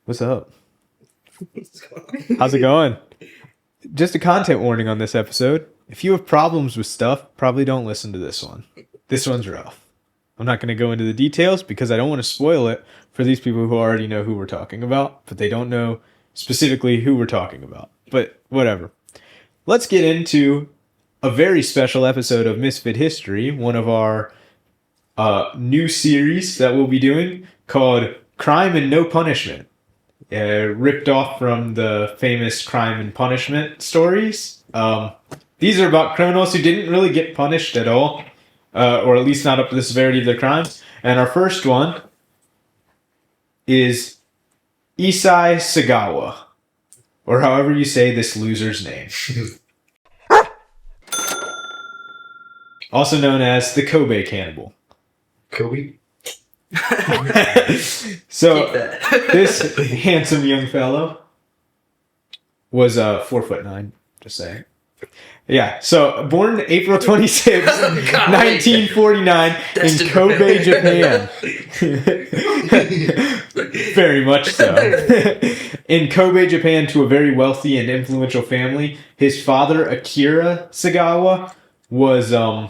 What's up? How's it going? Just a content warning on this episode. If you have problems with stuff, probably don't listen to this one. This one's rough. I'm not going to go into the details because I don't want to spoil it for these people who already know who we're talking about, but they don't know specifically who we're talking about. But whatever. Let's get into a very special episode of Misfit History, one of our new series that we'll be doing called Crime and No Punishment. Ripped off from the famous Crime and Punishment stories. These are about criminals who didn't really get punished at all, or at least not up to the severity of their crimes. And our first one is Issei Sagawa, or however you say this loser's name. Also known as the Kobe Cannibal. Kobe? So, this handsome young fellow was 4'9", just saying. Yeah, so born April 26, 1949 in Kobe, Japan. Very much so. In Kobe, Japan, to a very wealthy and influential family. His father, Akira Sagawa, was a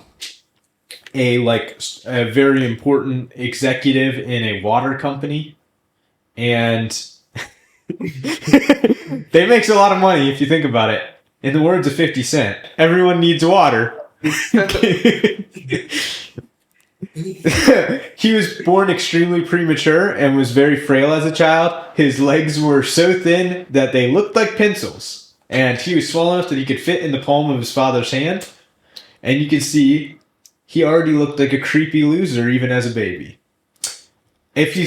very important executive in a water company, and they makes a lot of money if you think about it. In the words of 50 Cent, everyone needs water. He was born extremely premature and was very frail as a child. His legs were so thin that they looked like pencils, and he was small enough that he could fit in the palm of his father's hand. And you can see he already looked like a creepy loser even as a baby. If you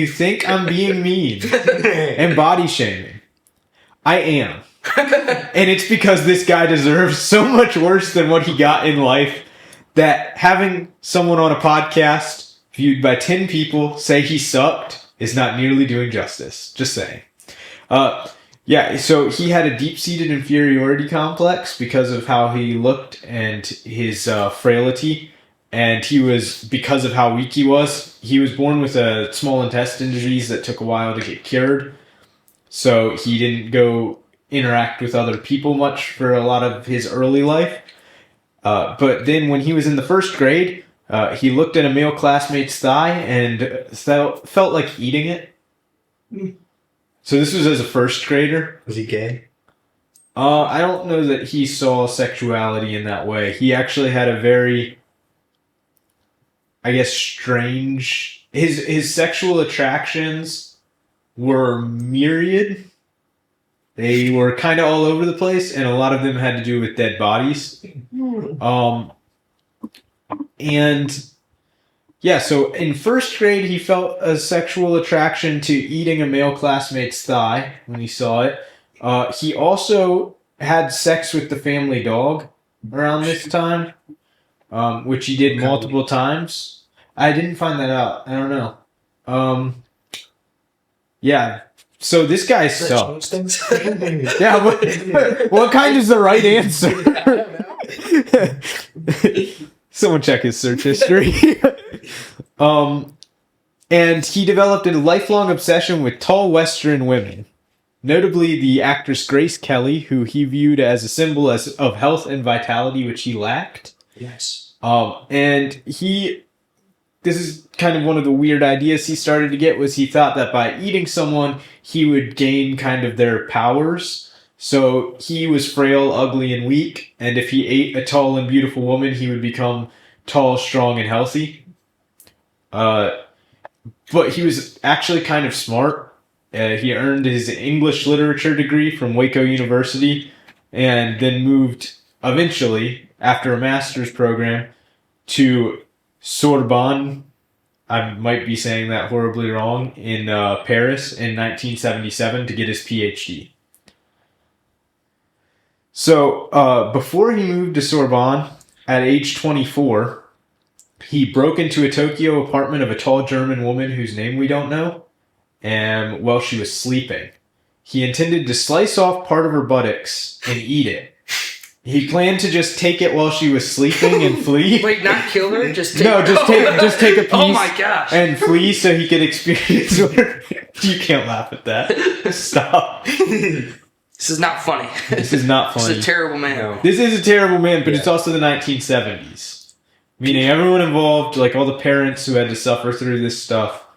think I'm being mean and body shaming, I am. And it's because this guy deserves so much worse than what he got in life that having someone on a podcast viewed by 10 people say he sucked is not nearly doing justice. Just saying. So he had a deep-seated inferiority complex because of how he looked and his frailty. And because of how weak he was born with a small intestine disease that took a while to get cured. So he didn't go interact with other people much for a lot of his early life. But then when he was in the first grade, he looked at a male classmate's thigh and felt like eating it. So this was as a first grader. Was he gay? I don't know that he saw sexuality in that way. He actually had a very, I guess, strange... His sexual attractions were myriad. They were kind of all over the place, and a lot of them had to do with dead bodies. So in first grade, he felt a sexual attraction to eating a male classmate's thigh when he saw it. He also had sex with the family dog around this time, which he did multiple times. I didn't find that out. I don't know. So this guy sucks. Yeah, what kind is the right answer? Someone check his search history. And he developed a lifelong obsession with tall Western women. Notably the actress Grace Kelly, who he viewed as a symbol of health and vitality, which he lacked. Yes. This is kind of one of the weird ideas he started to get, was he thought that by eating someone, he would gain kind of their powers. So he was frail, ugly, and weak, and if he ate a tall and beautiful woman, he would become tall, strong, and healthy. But he was actually kind of smart. He earned his English literature degree from Waco University, and then moved, eventually, after a master's program, to Sorbonne, I might be saying that horribly wrong, in Paris in 1977 to get his PhD. So, before he moved to Sorbonne, at age 24, he broke into a Tokyo apartment of a tall German woman whose name we don't know, and while she was sleeping. He intended to slice off part of her buttocks and eat it. He planned to just take it while she was sleeping and flee. Wait, not kill her? Just take just take a piece Oh my gosh. and flee so he could experience her. You can't laugh at that. Stop. This is not funny. This is not funny. This is a terrible man. No. This is a terrible man, but it's also the 1970s. Meaning everyone involved, like all the parents who had to suffer through this stuff,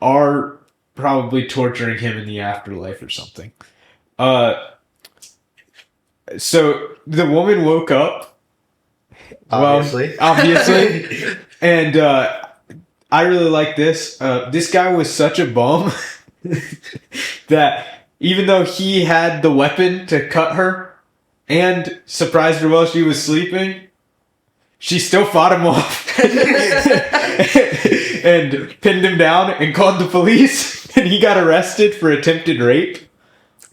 are probably torturing him in the afterlife or something. So the woman woke up. Obviously. Obviously. And I really like this. This guy was such a bum that even though he had the weapon to cut her and surprised her while she was sleeping, she still fought him off and pinned him down and called the police. And he got arrested for attempted rape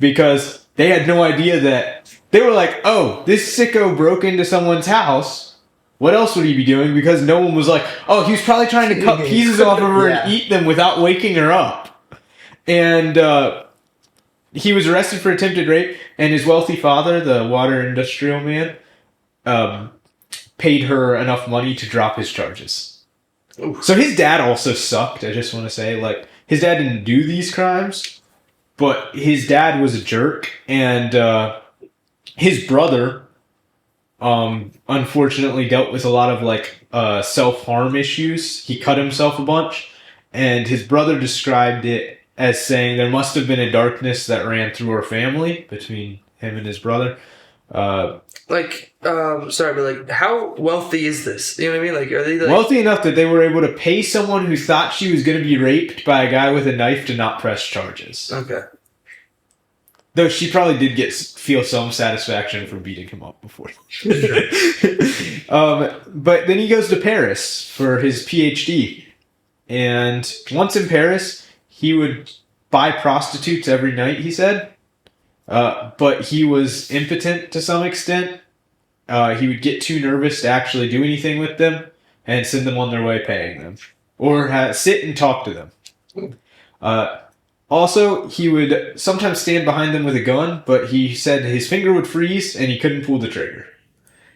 because they had no idea that they were like, oh, this sicko broke into someone's house. What else would he be doing? Because no one was like, oh, he was probably trying to cut pieces off of her and eat them without waking her up. And he was arrested for attempted rape, and his wealthy father, the water industrial man, paid her enough money to drop his charges. Ooh. So his dad also sucked, I just want to say. Like, his dad didn't do these crimes, but his dad was a jerk, and his brother unfortunately dealt with a lot of like self-harm issues. He cut himself a bunch, and his brother described it as saying there must have been a darkness that ran through our family between him and his brother. Sorry, but like, how wealthy is this? You know what I mean? Like, are they like wealthy enough that they were able to pay someone who thought she was going to be raped by a guy with a knife to not press charges? Okay. Though she probably did feel some satisfaction from beating him up before. But then he goes to Paris for his PhD. And once in Paris, he would buy prostitutes every night, he said. But he was impotent to some extent. He would get too nervous to actually do anything with them and send them on their way paying them. Or sit and talk to them. Also, he would sometimes stand behind them with a gun, but he said his finger would freeze and he couldn't pull the trigger.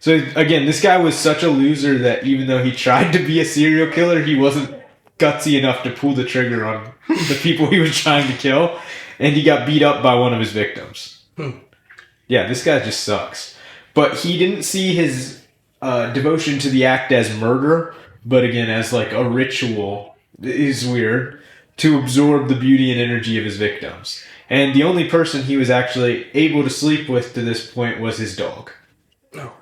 So again, this guy was such a loser that even though he tried to be a serial killer, he wasn't gutsy enough to pull the trigger on the people he was trying to kill, and he got beat up by one of his victims. Yeah, this guy just sucks. But he didn't see his devotion to the act as murder, but again, as like a ritual. It is weird. To absorb the beauty and energy of his victims. And the only person he was actually able to sleep with to this point was his dog. No.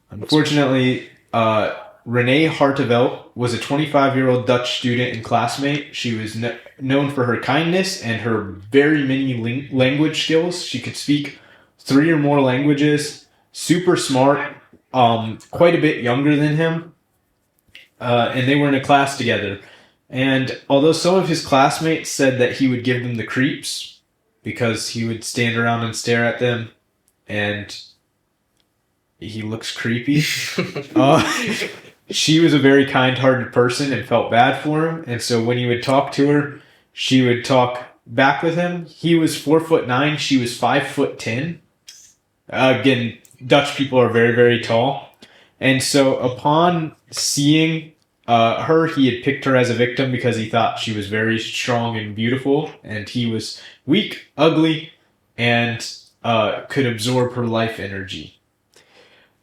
Unfortunately, Renee Hartevelt was a 25-year-old Dutch student and classmate. She was known for her kindness and her very many language skills. She could speak 3 or more languages, super smart, quite a bit younger than him. And they were in a class together. And although some of his classmates said that he would give them the creeps because he would stand around and stare at them and he looks creepy, she was a very kind-hearted person and felt bad for him. And so when he would talk to her, she would talk back with him. He was 4'9", she was 5'10". Again, Dutch people are very, very tall. And so upon seeing her, he had picked her as a victim because he thought she was very strong and beautiful, and he was weak, ugly, and could absorb her life energy.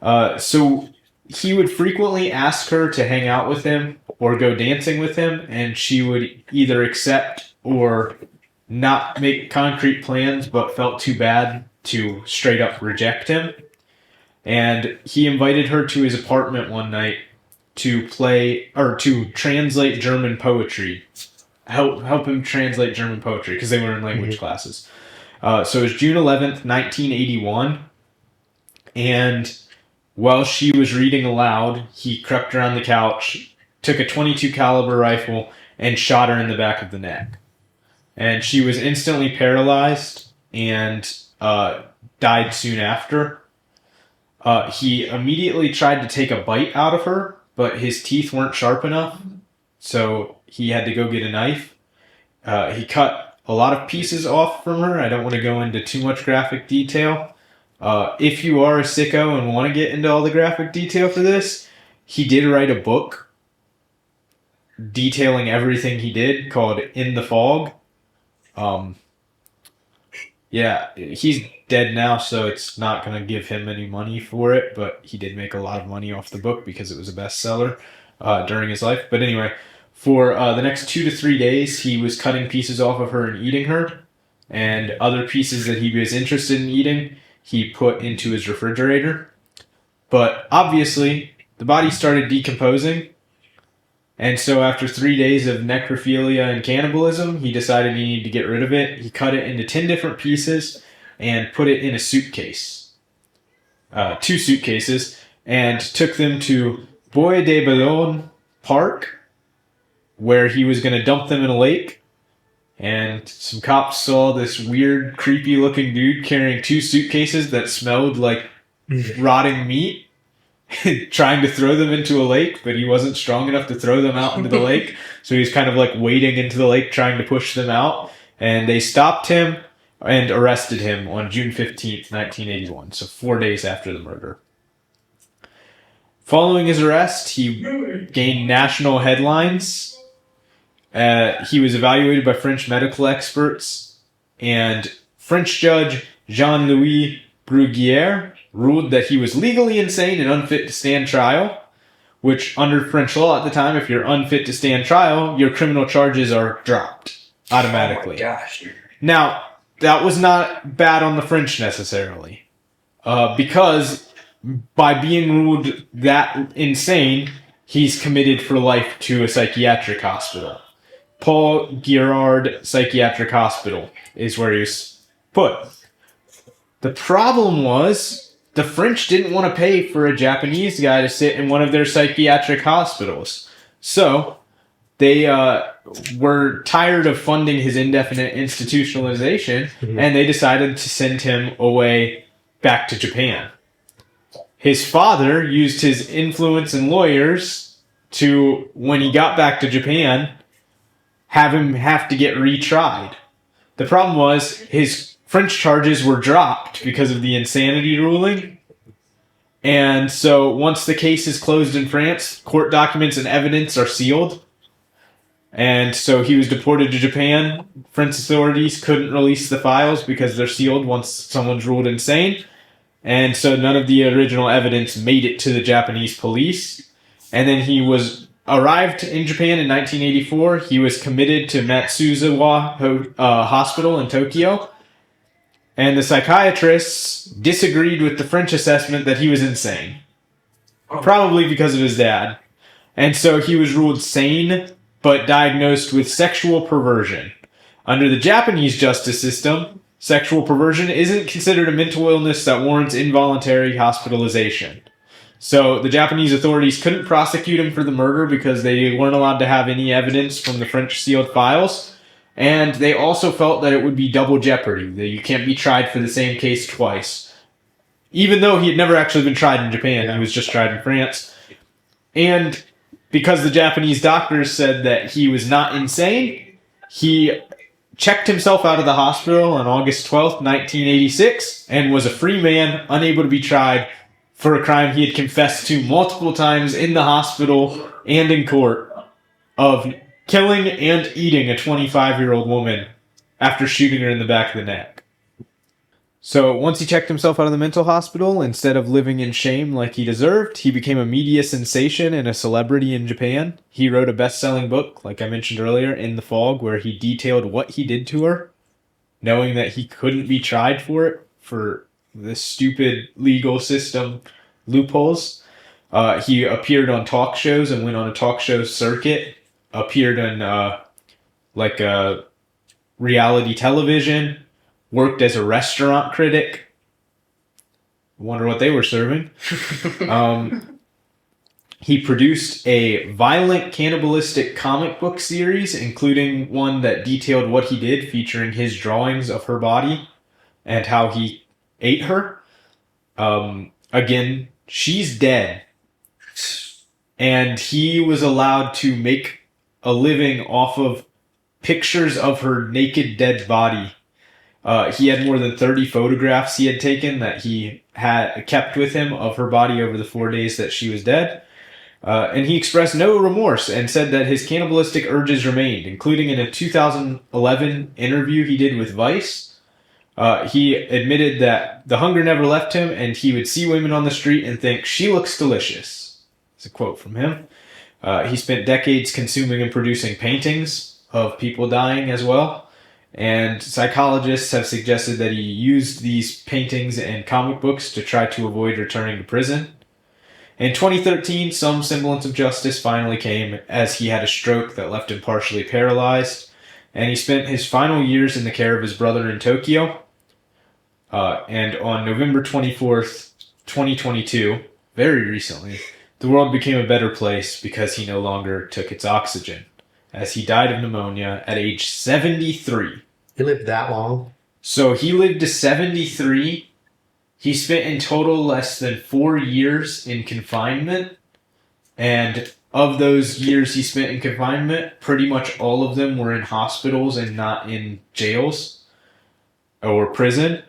So he would frequently ask her to hang out with him or go dancing with him, and she would either accept or not make concrete plans, but felt too bad to straight up reject him. And he invited her to his apartment one night to play or to translate German poetry, help him translate German poetry because they were in language classes. So it was June 11th, 1981, and while she was reading aloud, he crept around the couch, took a .22 caliber rifle, and shot her in the back of the neck. And she was instantly paralyzed and died soon after. He immediately tried to take a bite out of her, but his teeth weren't sharp enough, so he had to go get a knife. He cut a lot of pieces off from her. I don't want to go into too much graphic detail, If you are a sicko and want to get into all the graphic detail for this, he did write a book detailing everything he did called In the Fog. Yeah, he's dead now, so it's not going to give him any money for it, but he did make a lot of money off the book because it was a bestseller during his life. But anyway, for the next 2 to 3 days, he was cutting pieces off of her and eating her, and other pieces that he was interested in eating, he put into his refrigerator. But obviously, the body started decomposing, and so after 3 days of necrophilia and cannibalism, he decided he needed to get rid of it. He cut it into 10 different pieces and put it in a suitcase. 2 suitcases, and took them to Bois de Boulogne Park, where he was going to dump them in a lake. And some cops saw this weird, creepy-looking dude carrying 2 suitcases that smelled like rotting meat, trying to throw them into a lake, but he wasn't strong enough to throw them out into the lake. So he was kind of like wading into the lake trying to push them out. And they stopped him and arrested him on June 15th, 1981. So 4 days after the murder. Following his arrest, he gained national headlines. He was evaluated by French medical experts, and French judge Jean-Louis Bruguière ruled that he was legally insane and unfit to stand trial, which under French law at the time, if you're unfit to stand trial, your criminal charges are dropped automatically. Oh my gosh. Now, that was not bad on the French necessarily, because by being ruled that insane, he's committed for life to a psychiatric hospital. Paul Girard Psychiatric Hospital is where he's put. The problem was the French didn't want to pay for a Japanese guy to sit in one of their psychiatric hospitals. So they were tired of funding his indefinite institutionalization, and they decided to send him away back to Japan. His father used his influence and lawyers to, when he got back to Japan, have him have to get retried. The problem was his French charges were dropped because of the insanity ruling. And so once the case is closed in France, court documents and evidence are sealed. And so he was deported to Japan. French authorities couldn't release the files because they're sealed once someone's ruled insane. And so none of the original evidence made it to the Japanese police. And then he arrived in Japan in 1984. He was committed to Matsuzawa Hospital in Tokyo. And the psychiatrists disagreed with the French assessment that he was insane. Probably because of his dad. And so he was ruled sane, but diagnosed with sexual perversion. Under the Japanese justice system, sexual perversion isn't considered a mental illness that warrants involuntary hospitalization. So the Japanese authorities couldn't prosecute him for the murder because they weren't allowed to have any evidence from the French sealed files. And they also felt that it would be double jeopardy, that you can't be tried for the same case twice. Even though he had never actually been tried in Japan, he was just tried in France. And because the Japanese doctors said that he was not insane, he checked himself out of the hospital on August 12th, 1986, and was a free man, unable to be tried for a crime he had confessed to multiple times in the hospital and in court of killing and eating a 25-year-old woman after shooting her in the back of the neck. So once he checked himself out of the mental hospital, instead of living in shame like he deserved, he became a media sensation and a celebrity in Japan. He wrote a best-selling book, like I mentioned earlier, In the Fog, where he detailed what he did to her, knowing that he couldn't be tried for it, for the stupid legal system loopholes. He appeared on talk shows and went on a talk show circuit, appeared in reality television, worked as a restaurant critic. Wonder what they were serving. He produced a violent cannibalistic comic book series, including one that detailed what he did, featuring his drawings of her body and how he ate her. Again, she's dead. And he was allowed to make a living off of pictures of her naked dead body He had more than 30 photographs he had taken that he had kept with him of her body over the 4 days that she was dead. And he expressed no remorse and said that his cannibalistic urges remained, including in a 2011 interview he did with Vice. He admitted that the hunger never left him and he would see women on the street and think, "She looks delicious." It's a quote from him. He spent decades consuming and producing paintings of people dying as well. And psychologists have suggested that he used these paintings and comic books to try to avoid returning to prison. In 2013, some semblance of justice finally came as he had a stroke that left him partially paralyzed, and he spent his final years in the care of his brother in Tokyo. And on November 24th, 2022, very recently, the world became a better place because he no longer took its oxygen, as he died of pneumonia at age 73. He lived that long? So he lived to 73. He spent in total less than 4 years in confinement. And of those years he spent in confinement, pretty much all of them were in hospitals and not in jails or prison.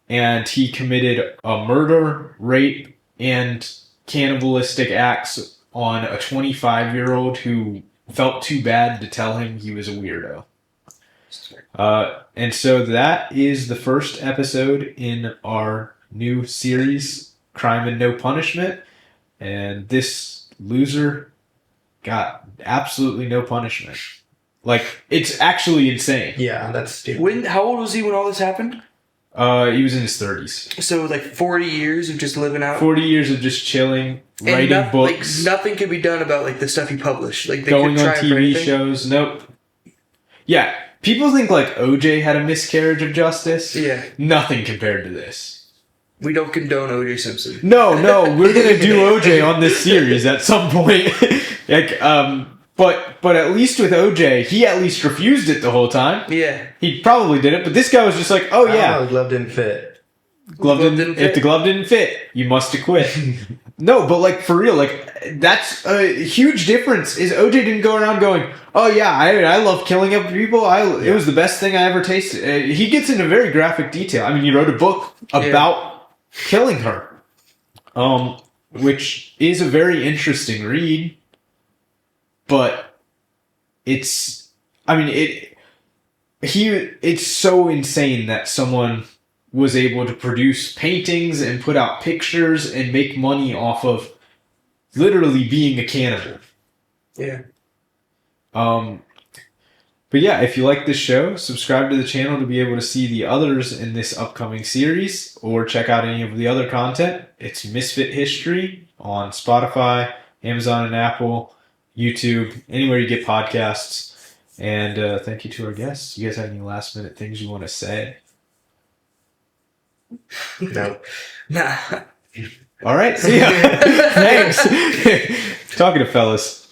And he committed a murder, rape, and cannibalistic acts on a 25-year-old who felt too bad to tell him he was a weirdo. And so that is the first episode in our new series, Crime and No Punishment. And this loser got absolutely no punishment. Like, it's actually insane. Yeah, that's stupid. How old was he when all this happened? He was in his 30s. So, like, 40 years of just living out? 40 years of just chilling, writing books. Like, nothing could be done about, like, the stuff he published. Like, they going could on try TV shows. Nope. Yeah, people think, like, OJ had a miscarriage of justice. Yeah. Nothing compared to this. We don't condone OJ Simpson. No, we're going to do OJ on this series at some point. But at least with OJ, he at least refused it the whole time. Yeah. He probably did it, but this guy was just like, oh yeah. The glove didn't fit. Glove didn't fit. If the glove didn't fit, you must acquit. No, but like for real, like that's a huge difference. Is OJ didn't go around going, "Oh yeah, I love killing other people. It was the best thing I ever tasted." He gets into very graphic detail. I mean, he wrote a book about killing her, which is a very interesting read. But it's so insane that someone was able to produce paintings and put out pictures and make money off of literally being a cannibal. Yeah. But yeah, if you like this show, subscribe to the channel to be able to see the others in this upcoming series, or check out any of the other content. It's Misfit History on Spotify, Amazon and Apple, YouTube, anywhere you get podcasts. And thank you to our guests. You guys have any last minute things you want to say? No. Nah. All right, see ya. Thanks. Talking to fellas.